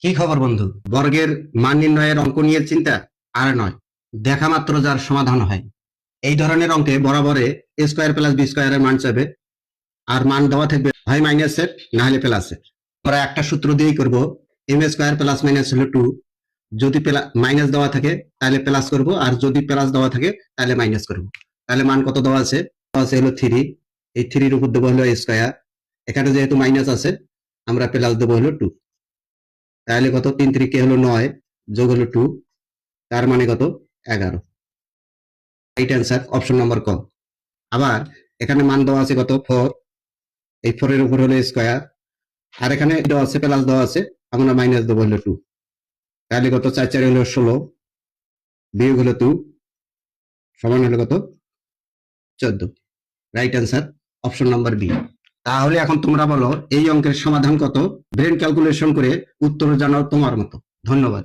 কি খবর বন্ধু? বর্গের মান নির্ণয়ের অঙ্ক নিয়ে চিন্তা? আর নয়, দেখা মাত্র যার সমাধান হয়। এই ধরনের অঙ্কে বরাবরে এ স্কোয়ার প্লাস বি স্কোয়ারের মান চাইবে, আর মান দেওয়া থাকবে হয় মাইনাসের না হলে প্লাসের। আমরা একটা সূত্র দিয়েই করব, এম স্কোয়ার প্লাস মাইনাস হলো টু। যদি মাইনাস দেওয়া থাকে তাহলে প্লাস করব, আর যদি প্লাস দেওয়া থাকে তাহলে মাইনাস করব। তাহলে মান কত দেওয়া আছে? দেওয়া আছে হলো থ্রি। এই থ্রির উপর দেবো হলো স্কোয়ার। এখানে যেহেতু মাইনাস আছে, আমরা প্লাস দেবো হলো টু। তাহলে কত? তিন তিরিকে হলো নয়, যোগ হলো টু, তার মানে কত? 11। রাইট অ্যান্সার অপশন নম্বর ক। আবার এখানে মান দেওয়া আছে কত? ফোর। এই ফোরের উপর হলো স্কোয়ার, আর এখানে দেওয়া আছে প্লাস দেওয়া আছে, আমরা মাইনাস দেবো হলো টু। তাহলে কত? চার চার হলো 16, বিয়োগ হলো টু, সমান হলো কত? 14। Right answer option number B. তাহলে এখন তোমরা বলো এই অঙ্কের সমাধান কত? ব্রেন ক্যালকুলেশন করে উত্তর জানাও তোমার মতো। ধন্যবাদ।